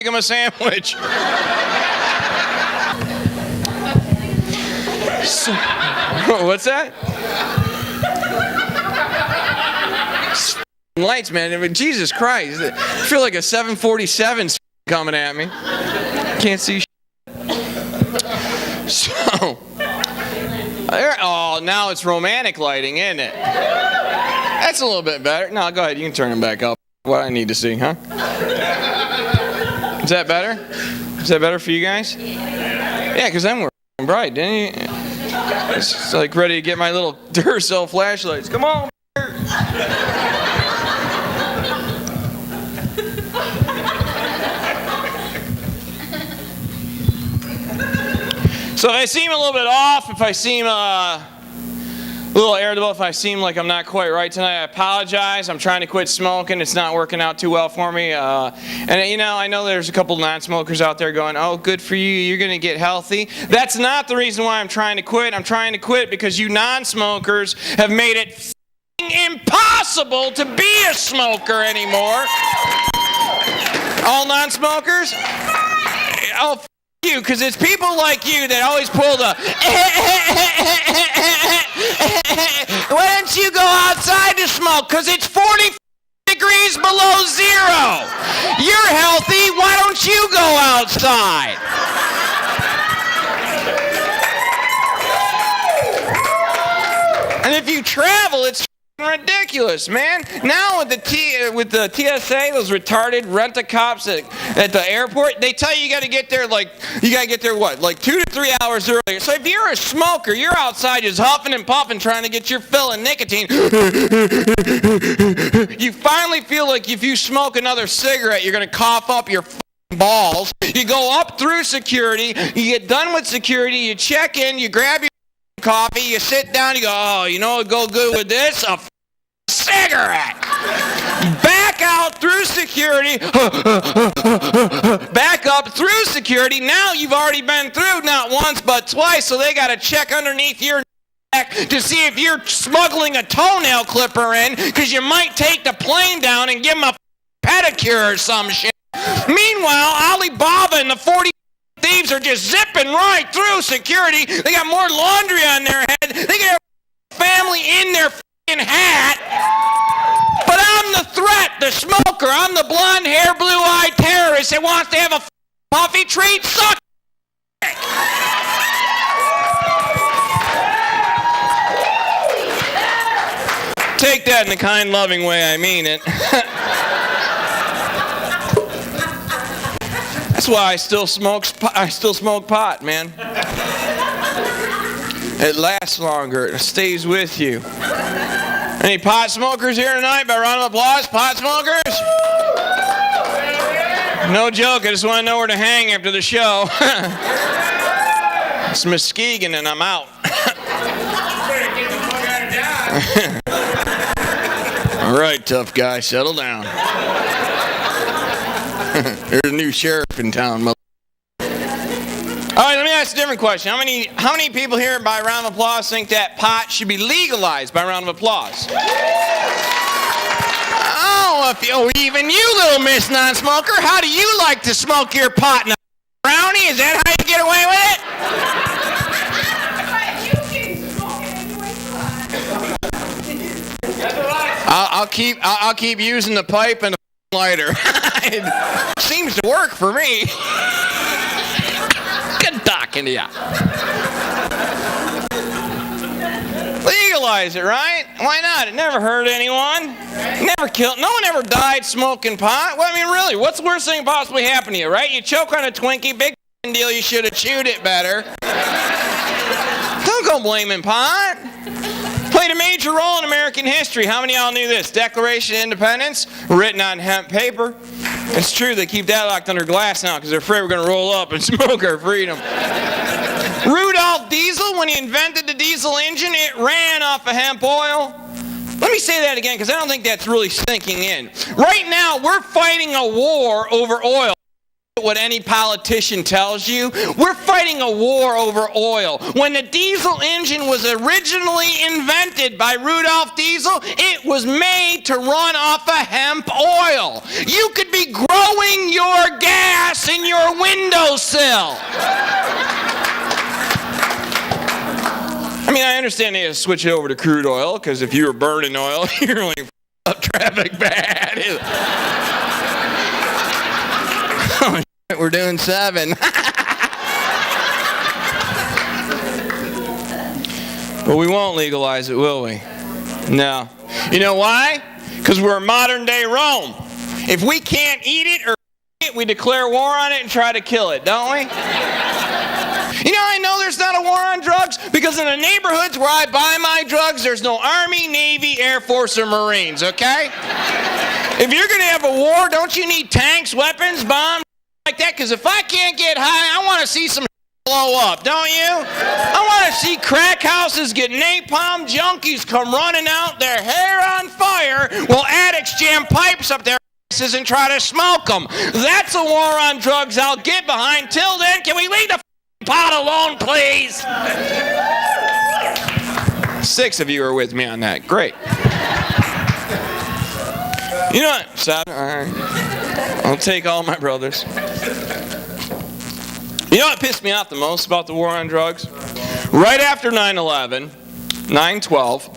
make him a sandwich. What's that? Lights, man. I mean, Jesus Christ. I feel like a 747 coming at me. Can't see shit. So, oh, now it's romantic lighting, isn't it? That's a little bit better. No, go ahead. You can turn them back up. What I need to see, huh? Is that better? Is that better for you guys? Yeah, because then we're bright, didn't you? It's like ready to get my little Duracell flashlights. Come on. So if I seem a little bit off, if I seem a little irritable, if I seem like I'm not quite right tonight, I apologize. I'm trying to quit smoking. It's not working out too well for me. And you know, I know there's a couple non-smokers out there going, oh, good for you. You're going to get healthy. That's not the reason why I'm trying to quit. I'm trying to quit because you non-smokers have made it impossible to be a smoker anymore. All non-smokers? Oh, you, because it's people like you that always pull the why don't you go outside to smoke? Because it's 40 degrees below zero. You're healthy. Why don't you go outside? And if you travel, it's ridiculous, man. Now with the TSA, those retarded rent-a-cops at the airport, they tell you got to get there what, like 2 to 3 hours earlier. So if you're a smoker, you're outside just huffing and puffing trying to get your fill of nicotine. You finally feel like if you smoke another cigarette, you're going to cough up your balls. You go up through security, you get done with security, you check in, you grab your coffee, you sit down, you go, oh, you know what would go good with this? A cigarette. Back out through security. Back up through security. Now you've already been through not once but twice, so they got to check underneath your neck to see if you're smuggling a toenail clipper in, because you might take the plane down and give them a pedicure or some shit. Meanwhile, Alibaba and the 40 thieves are just zipping right through security. They got more laundry on their head. They got a family in their f***ing hat. But I'm the threat, the smoker. I'm the blonde hair, blue-eyed terrorist that wants to have a puffy treat. Suck it. Take that in the kind, loving way I mean it. That's why I still smoke pot, man. It lasts longer. It stays with you. Any pot smokers here tonight? By round of applause, pot smokers? No joke. I just want to know where to hang after the show. It's Muskegon and I'm out. All right, tough guy, settle down. There's a new sheriff in town, mother. All right, let me ask a different question. How many people here by round of applause think that pot should be legalized by round of applause? Oh, even you, little Miss Non-Smoker, how do you like to smoke your pot in a brownie? Is that how you get away with it? I'll keep using the pipe and the lighter. It seems to work for me. Good talking to ya. Legalize it, right? Why not? It never hurt anyone. Never killed. No one ever died smoking pot. Well, I mean, really, what's the worst thing possibly happen to you, right? You choke on a Twinkie, big deal. You should have chewed it better. Don't go blaming pot. Played a major role in American history. How many of y'all knew this? Declaration of Independence, written on hemp paper. It's true, they keep that locked under glass now because they're afraid we're going to roll up and smoke our freedom. Rudolph Diesel, when he invented the diesel engine, it ran off of hemp oil. Let me say that again because I don't think that's really sinking in. Right now, we're fighting a war over oil. What any politician tells you, we're fighting a war over oil. When the diesel engine was originally invented by Rudolph Diesel, it was made to run off of hemp oil. You could be growing your gas I understand they had to switch it over to crude oil, because if you were burning oil, you're only up traffic bad. Oh, shit, we're doing 7. But we won't legalize it, will we? No. You know why? Because we're modern day Rome. If we can't eat it or we declare war on it and try to kill it, don't we? You know, I know there's not a war on drugs because in the neighborhoods where I buy my drugs, there's no Army, Navy, Air Force, or Marines, okay? If you're going to have a war, don't you need tanks, weapons, bombs, like that? Because if I can't get high, I want to see some blow up, don't you? I want to see crack houses get napalm, junkies come running out, their hair on fire, while addicts jam pipes up their asses and try to smoke them. That's a war on drugs I'll get behind. Till then, can we leave the pot alone, please? 6 of you are with me on that. Great. You know what? 7. All right. I'll take all my brothers. You know what pissed me off the most about the war on drugs? Right after 9/11, 9/12.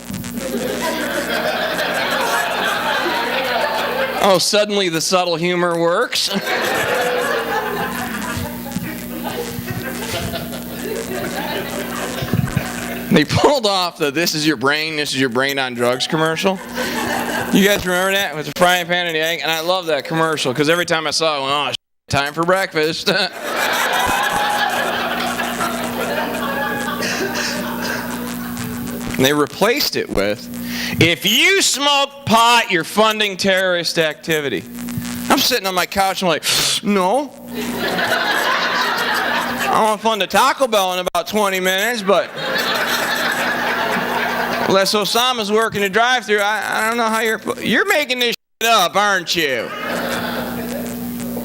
Oh, suddenly the subtle humor works. They pulled off the this is your brain on drugs commercial. You guys remember that? With the frying pan and the egg? And I love that commercial because every time I saw it, I went, oh, time for breakfast. And they replaced it with, if you smoke pot, you're funding terrorist activity. I'm sitting on my couch and I'm like, no. I want to fund a Taco Bell in about 20 minutes, but unless Osama's working the drive-thru, I don't know how you're making this shit up, aren't you?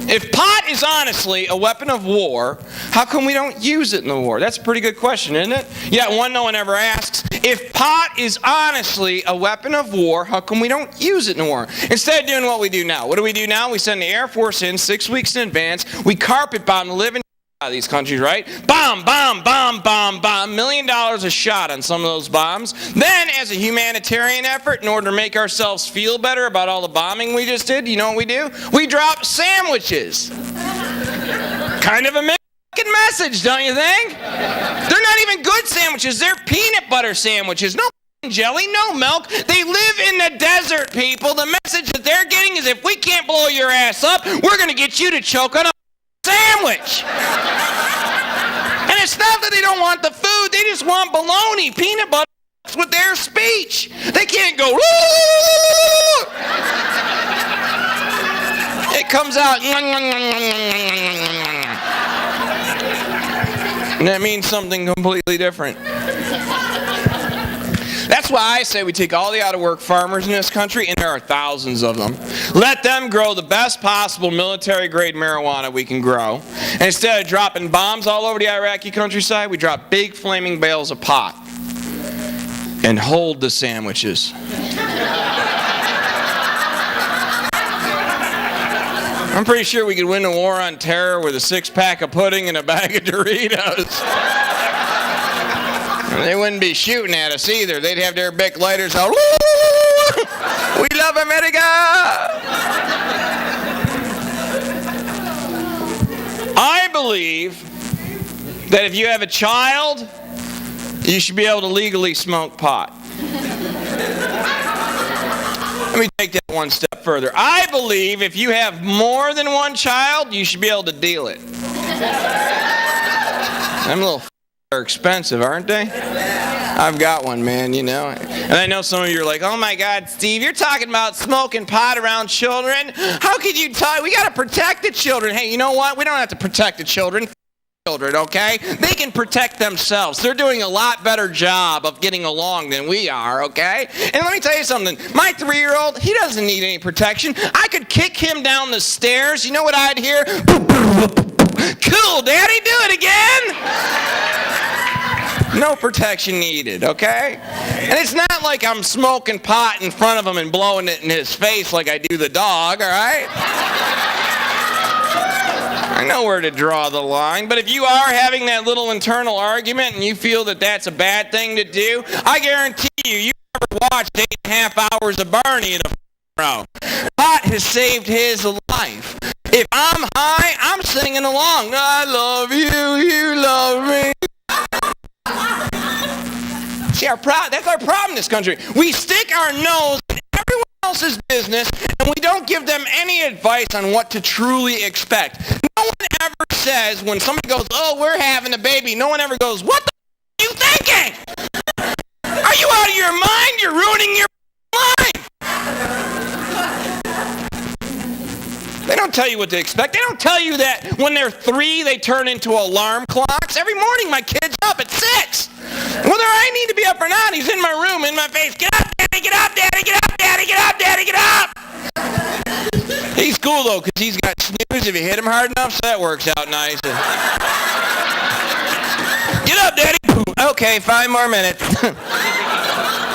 If pot is honestly a weapon of war, how come we don't use it in the war? That's a pretty good question, isn't it? Yeah, one no one ever asks. If pot is honestly a weapon of war, how come we don't use it in the war? Instead of doing what we do now. What do we do now? We send the Air Force in 6 weeks in advance. We carpet bomb the living out of these countries, right? Bomb, bomb, bomb, bomb, bomb. $1 million a shot on some of those bombs. Then, as a humanitarian effort, in order to make ourselves feel better about all the bombing we just did, you know what we do? We drop sandwiches. Kind of a mixed message, don't you think? They're not even good sandwiches. They're peanut butter sandwiches. No jelly, no milk. They live in the desert, people. The message that they're getting is if we can't blow your ass up, we're going to get you to choke on a sandwich. And it's not that they don't want the food, they just want bologna, peanut butter with their speech. They can't go, it comes out, and that means something completely different. That's why I say we take all the out-of-work farmers in this country, and there are thousands of them. Let them grow the best possible military-grade marijuana we can grow. And instead of dropping bombs all over the Iraqi countryside, we drop big flaming bales of pot. And hold the sandwiches. I'm pretty sure we could win the war on terror with a 6-pack of pudding and a bag of Doritos. They wouldn't be shooting at us either. They'd have their big lighters out. We love America! I believe that if you have a child, you should be able to legally smoke pot. Let me take that one step further. I believe if you have more than one child, you should be able to deal it. I'm a little are expensive, aren't they? I've got one, man, you know. And I know some of you are like, oh my God, Steve, you're talking about smoking pot around children? How could you talk? We got to protect the children. Hey, you know what? We don't have to protect the children. Children, okay? They can protect themselves. They're doing a lot better job of getting along than we are, okay? And let me tell you something. My 3-year-old, he doesn't need any protection. I could kick him down the stairs. You know what I'd hear? Cool, Daddy, do it again. No protection needed, okay? And it's not like I'm smoking pot in front of him and blowing it in his face like I do the dog, all right? I know where to draw the line, but if you are having that little internal argument and you feel that that's a bad thing to do, I guarantee you never watched 8.5 hours of Barney in a row. Pot has saved his life. If I'm high, I'm singing along. I love you, you love me. See, that's our problem in this country. We stick our nose in everyone else's business, and we don't give them any advice on what to truly expect. No one ever says, when somebody goes, oh, we're having a baby, no one ever goes, what the are you thinking? Are you out of your mind? You're ruining your life. They don't tell you what to expect. They don't tell you that when they're 3, they turn into alarm clocks. Every morning, my kid's up at 6. Whether I need to be up or not, he's in my room, in my face. Get up, Daddy, get up, Daddy, get up, Daddy, get up, Daddy, get up. He's cool, though, because he's got snooze if you hit him hard enough, so that works out nice. Get up, Daddy. Okay, 5 more minutes.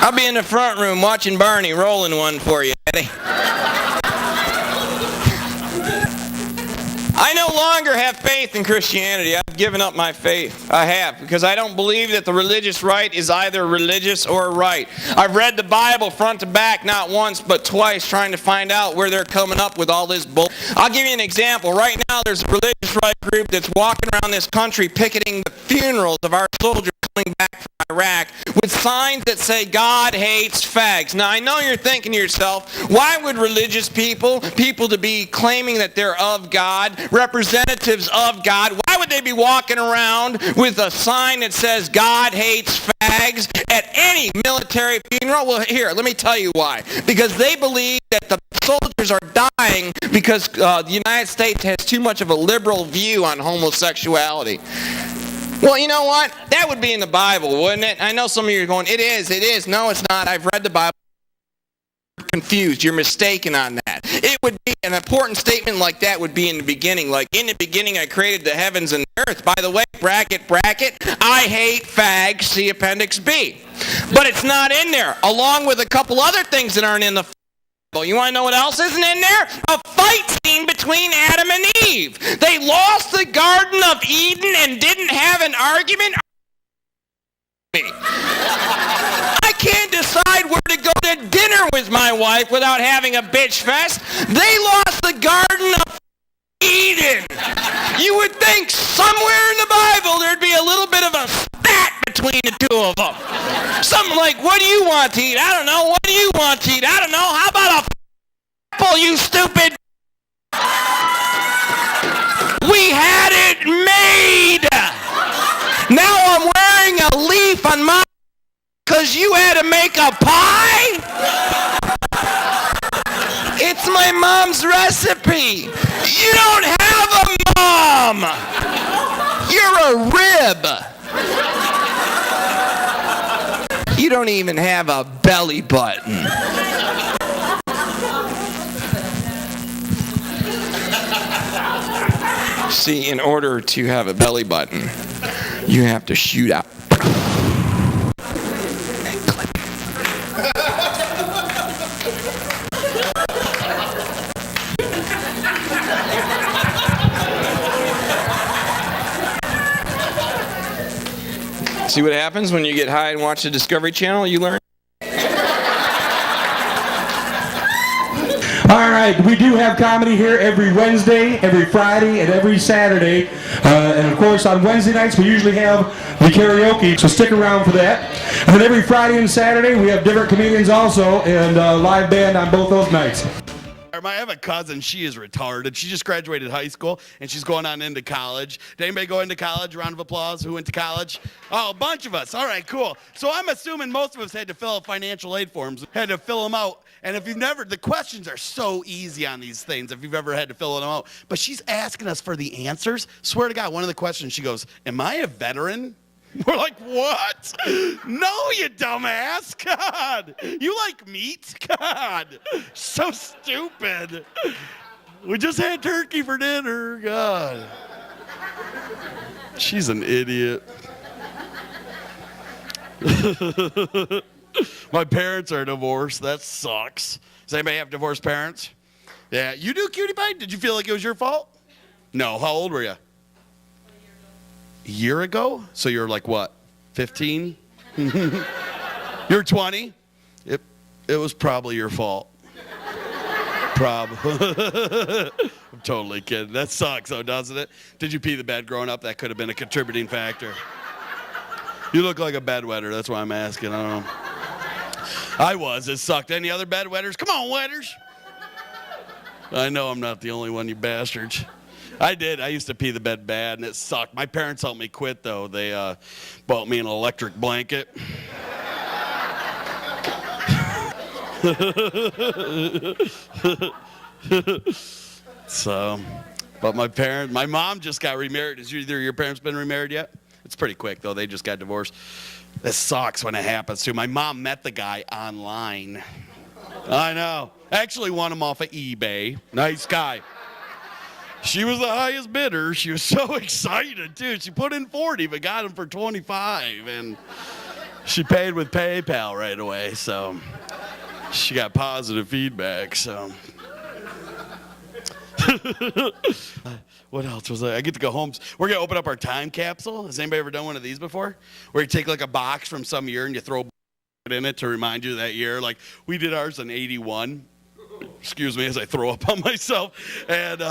I'll be in the front room watching Barney rolling one for you, Daddy. I no longer have faith in Christianity. I've given up my faith. I have, because I don't believe that the religious right is either religious or right. I've read the Bible front to back not once but twice trying to find out where they're coming up with all this bull. I'll give you an example. Right now there's a religious right group that's walking around this country picketing the funerals of our soldiers coming back from Iraq with signs that say God hates fags. Now I know you're thinking to yourself, why would religious people to be claiming that they're of God, representatives of God, why would they be walking around with a sign that says God hates fags at any military funeral? Well, here, let me tell you why. Because they believe that the soldiers are dying because the United States has too much of a liberal view on homosexuality. Well, you know what? That would be in the Bible, wouldn't it? I know some of you are going, it is. No, it's not. I've read the Bible. You're confused. You're mistaken on that. It would be an important statement like that would be in the beginning. Like, in the beginning, I created the heavens and the earth. By the way, bracket, I hate fags, see Appendix B. But it's not in there, along with a couple other things that aren't in the Bible. You want to know what else isn't in there? A fight scene between Adam and Eve. They lost the Garden of Eden and didn't have an argument. I can't decide where to go to dinner with my wife without having a bitch fest. They lost the Garden of Eden. You would think somewhere in the Bible there'd be a little bit of a spat between the two of them. Something like, what do you want to eat? I don't know. What do you want to eat? I don't know. How about a apple, you stupid? We had it made. Now I'm wearing a leaf on my because you had to make a pie? It's my mom's recipe. You don't have a mom. You're a rib. You don't even have a belly button. See, in order to have a belly button, you have to shoot out. See what happens when you get high and watch the Discovery Channel? You learn. All right, we do have comedy here every Wednesday, every Friday, and every Saturday. And of course, on Wednesday nights, we usually have the karaoke, so stick around for that. And then every Friday and Saturday, we have different comedians also, and live band on both those nights. I have a cousin, she is retarded. She just graduated high school, and she's going on into college. Did anybody go into college? Round of applause. Who went to college? Oh, a bunch of us. All right, cool. So I'm assuming most of us had to fill out financial aid forms, had to fill them out. And if you've never, the questions are so easy on these things if you've ever had to fill them out. But she's asking us for the answers. Swear to God, one of the questions, she goes, am I a veteran? We're like, what? No, you dumbass. God. You like meat? God. So stupid. We just had turkey for dinner. God. She's an idiot. My parents are divorced. That sucks. Does anybody have divorced parents? Yeah. You do, cutie pie? Did you feel like it was your fault? No, how old were you? A year ago? So you're like what, 15? You're 20? It was probably your fault. I'm totally kidding. That sucks though, doesn't it? Did you pee the bed growing up? That could have been a contributing factor. You look like a bedwetter. That's why I'm asking. I don't know. I was. It sucked. Any other bedwetters? Come on, wetters. I know I'm not the only one, you bastards. I did. I used to pee the bed bad, and it sucked. My parents helped me quit, though. They bought me an electric blanket. So, but my mom just got remarried. Has either of your parents been remarried yet? It's pretty quick, though. They just got divorced. This sucks when it happens, too. My mom met the guy online. I know. Actually won him off of eBay. Nice guy. She was the highest bidder. She was so excited, too. She put in 40, but got him for 25. And she paid with PayPal right away, so she got positive feedback, so. What else was I get to go home. We're going to open up our time capsule. Has anybody ever done one of these before? Where you take like a box from some year and you throw in it to remind you of that year. Like we did ours in 81. Excuse me as I throw up on myself. And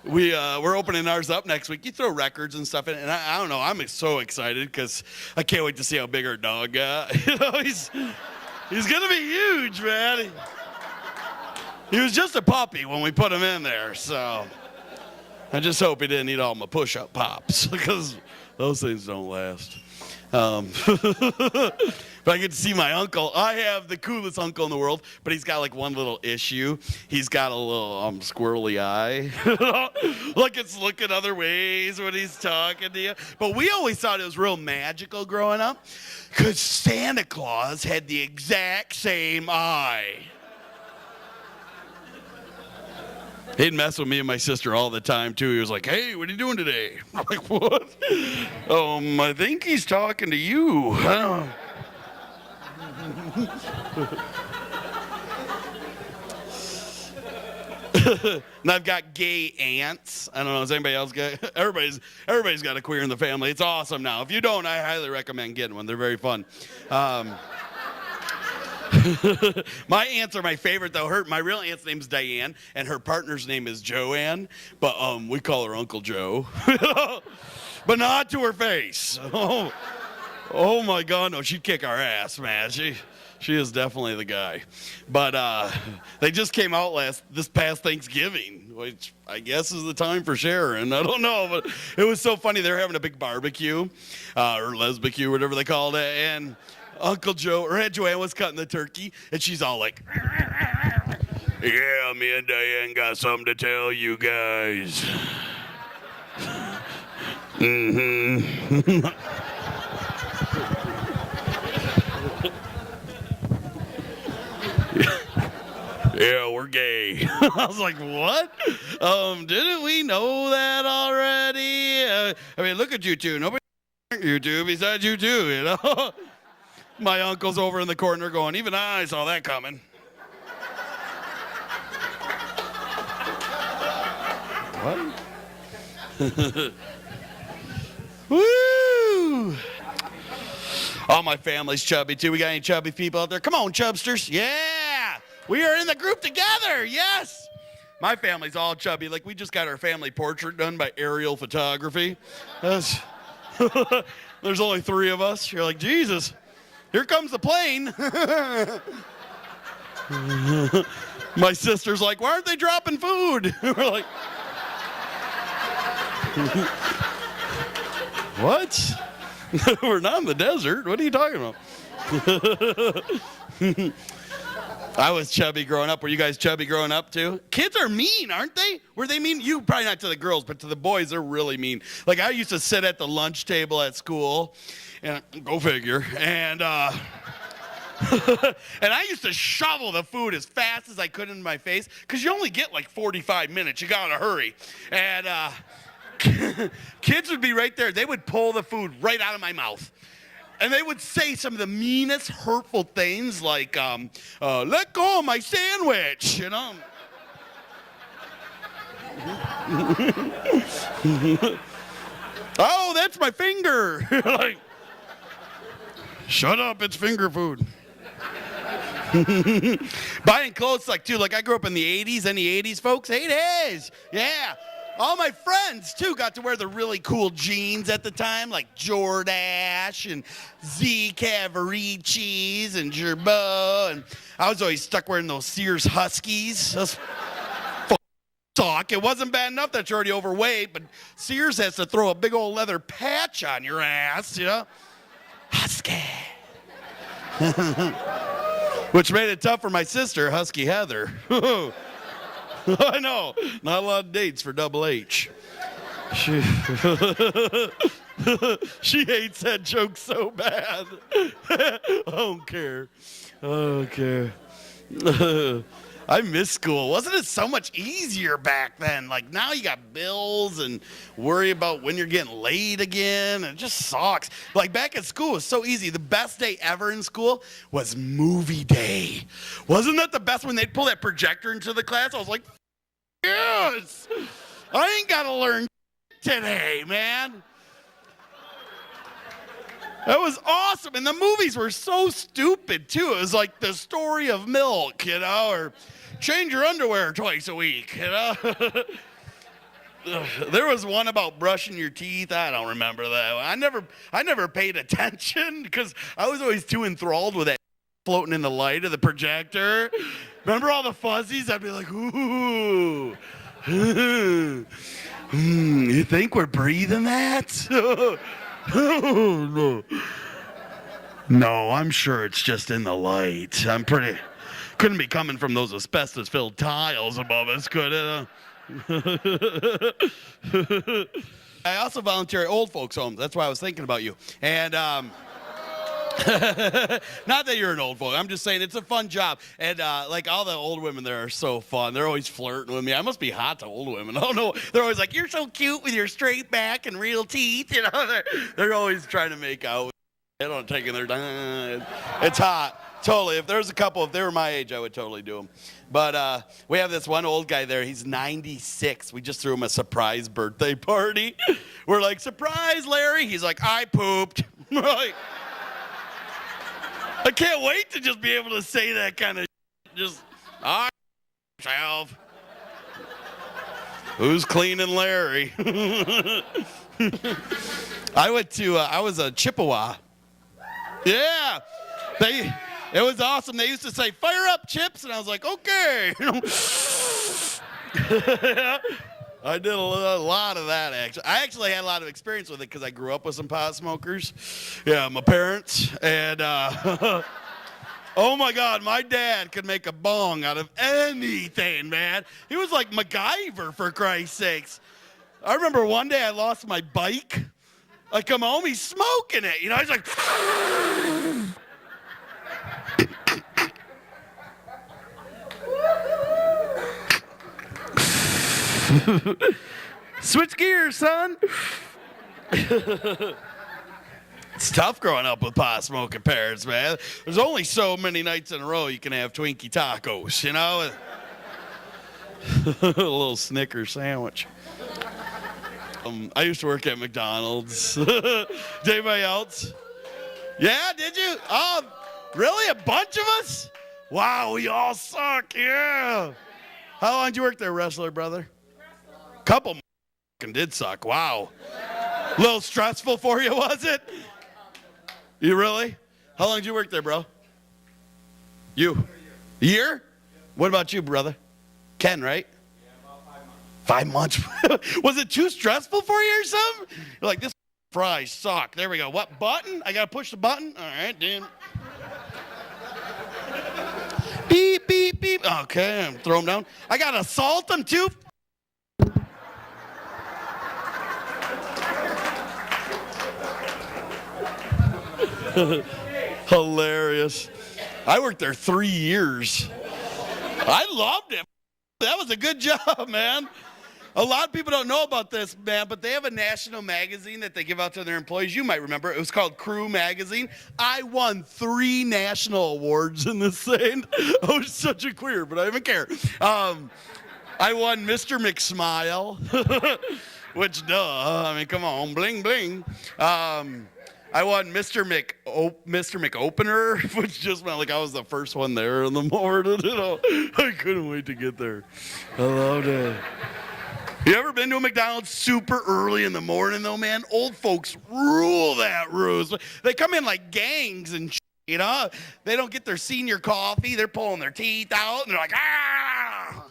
we're opening ours up next week. You throw records and stuff in it. And I don't know. I'm so excited because I can't wait to see how big our dog got. You know, he's going to be huge, man. He was just a puppy when we put him in there, so I just hope he didn't eat all my push-up pops because those things don't last. But I get to see my uncle. I have the coolest uncle in the world, but he's got like one little issue. He's got a little squirrely eye. Like it's looking other ways when he's talking to you. But we always thought it was real magical growing up because Santa Claus had the exact same eye. He'd mess with me and my sister all the time, too. He was like, hey, what are you doing today? I'm like, what? I think he's talking to you. And I've got gay aunts. I don't know, has anybody else got? Everybody's got a queer in the family. It's awesome now. If you don't, I highly recommend getting one. They're very fun. My aunts are my favorite, though. My real aunt's name is Diane, and her partner's name is Joanne, but we call her Uncle Joe. But not to her face. Oh my God, no, she'd kick our ass, man. She is definitely the guy. But they just came out this past Thanksgiving, which I guess is the time for sharing. I don't know, but it was so funny. They were having a big barbecue, or lesbicue, whatever they called it, and Uncle Joe, or Aunt Joanne was cutting the turkey, and she's all like, yeah, me and Diane got something to tell you guys. Mm-hmm. Yeah, we're gay. I was like, what? Didn't we know that already? I mean, look at you two. Nobody you two besides you two, you know? My uncle's over in the corner going, even I saw that coming. What? Woo! All my family's chubby, too. We got any chubby people out there? Come on, chubsters. Yeah! We are in the group together. Yes! My family's all chubby. Like, we just got our family portrait done by aerial photography. There's only 3 of us. You're like, Jesus. Here comes the plane. My sister's like, why aren't they dropping food? We're like, what? We're not in the desert. What are you talking about? I was chubby growing up. Were you guys chubby growing up too? Kids are mean, aren't they? Were they mean? You probably not to the girls, but to the boys, they're really mean. Like I used to sit at the lunch table at school, and go figure, and and I used to shovel the food as fast as I could in my face, because you only get like 45 minutes. You gotta hurry. And kids would be right there. They would pull the food right out of my mouth. And they would say some of the meanest, hurtful things like, let go of my sandwich, you know. Oh, that's my finger. Like, shut up, it's finger food. Buying clothes, like, too, like I grew up in the 80s. Any 80s folks? 80s, yeah. All my friends, too, got to wear the really cool jeans at the time, like Jordache and Z Cavariccis and Gerbeau. And I was always stuck wearing those Sears Huskies. Those talk. It wasn't bad enough that you're already overweight, but Sears has to throw a big old leather patch on your ass, you know? Husky. Which made it tough for my sister, Husky Heather. I know, not a lot of dates for Double H. She hates that joke so bad. I don't care. I miss school. Wasn't it so much easier back then? Like, now you got bills and worry about when you're getting late again. It just sucks. Like, back at school, it was so easy. The best day ever in school was movie day. Wasn't that the best when they'd pull that projector into the class? I was like, yes, I ain't got to learn today, man. That was awesome. And the movies were so stupid, too. It was like The Story of Milk, you know, or change your underwear twice a week, you know. There was one about brushing your teeth. I don't remember that one. I never paid attention because I was always too enthralled with that floating in the light of the projector. Remember all the fuzzies? I'd be like, ooh. You think we're breathing that? No. No, I'm sure it's just in the light. Couldn't be coming from those asbestos-filled tiles above us, could it? I also volunteer at old folks' homes. That's why I was thinking about you. And not that you're an old folk. I'm just saying it's a fun job. And like all the old women there are so fun. They're always flirting with me. I must be hot to old women. I don't know. They're always like, you're so cute with your straight back and real teeth. You know, they're always trying to make out. They don't take their time. It's hot. Totally. If there's a couple, if they were my age, I would totally do them. But we have this one old guy there. He's 96. We just threw him a surprise birthday party. We're like, surprise, Larry. He's like, I pooped. We're like, I can't wait to just be able to say that kind of shit. Just, I myself. Who's cleaning Larry? I was a Chippewa. Yeah. It was awesome. They used to say, fire up, Chips. And I was like, okay. I did a lot of that, actually. I actually had a lot of experience with it because I grew up with some pot smokers. Yeah, my parents. And, oh, my God, my dad could make a bong out of anything, man. He was like MacGyver, for Christ's sakes. I remember one day I lost my bike. I come home, he's smoking it. You know, he's like... Switch gears, son. It's tough growing up with pot smoking parents, man. There's only so many nights in a row you can have Twinkie tacos, you know? A little Snickers sandwich. I used to work at McDonald's. Did anybody else? Yeah, did you? Oh, really? A bunch of us? Wow, we all suck, yeah. How long did you work there, wrestler brother? Couple did suck. Wow. A little stressful for you, was it? You really? How long did you work there, bro? You? A year? What about you, brother? Ken, right? Yeah, about 5 months. 5 months? Was it too stressful for you or something? You're like, this fries suck. There we go. What button? I got to push the button? All right, dude. Beep, beep, beep. Okay, I'm throw them down. I got to salt them too. Hilarious. I worked there 3 years. I loved it. That was a good job, man. A lot of people don't know about this, man, but they have a national magazine that they give out to their employees. You might remember. It was called Crew Magazine. I won 3 national awards in this thing. I was such a queer, but I didn't care. I won Mr. McSmile, which duh, I mean, come on, bling bling. I won Mr. McOpener, which just meant like I was the first one there in the morning. You know, I couldn't wait to get there. I loved it. You ever been to a McDonald's super early in the morning though, man? Old folks rule that ruse. They come in like gangs and shit, you know? They don't get their senior coffee. They're pulling their teeth out and they're like, ah!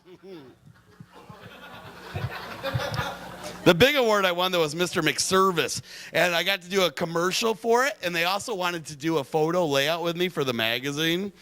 The big award I won, though, was Mr. McService, and I got to do a commercial for it, and they also wanted to do a photo layout with me for the magazine.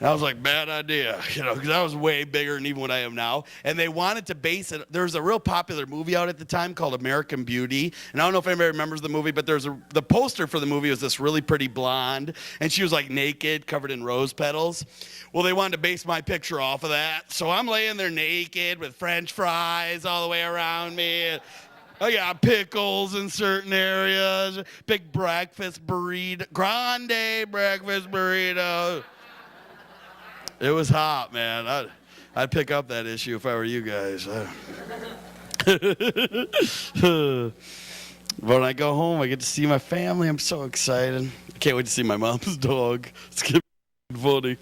And I was like, bad idea, you know, because I was way bigger than even what I am now. And they wanted to base it. There was a real popular movie out at the time called American Beauty. And I don't know if anybody remembers the movie, but the poster for the movie was this really pretty blonde. And she was like naked, covered in rose petals. Well, they wanted to base my picture off of that. So I'm laying there naked with French fries all the way around me. I got pickles in certain areas. Big breakfast burrito. Grande breakfast burrito. It was hot, man. I'd pick up that issue if I were you guys. When I go home, I get to see my family. I'm so excited. I can't wait to see my mom's dog. It's going to be funny.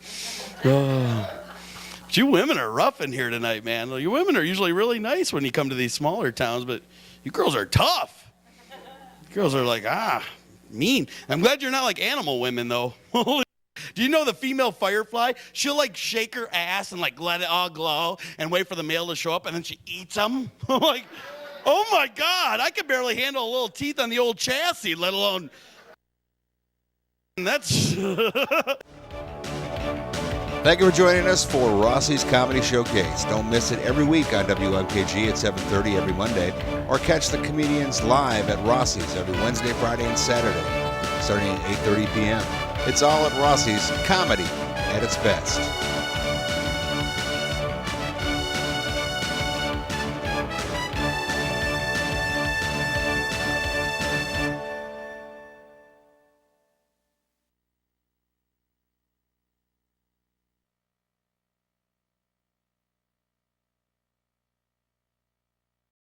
But you women are rough in here tonight, man. You women are usually really nice when you come to these smaller towns, but you girls are tough. You girls are like, mean. I'm glad you're not like animal women, though. Do you know the female firefly? She'll like shake her ass and like let it all glow and wait for the male to show up, and then she eats them. I'm like, oh my God, I can barely handle a little teeth on the old chassis, let alone. And that's. Thank you for joining us for Rossi's Comedy Showcase. Don't miss it every week on WMKG at 7:30 every Monday, or catch the comedians live at Rossi's every Wednesday, Friday, and Saturday, starting at 8:30 p.m. It's all at Rossi's, comedy at its best.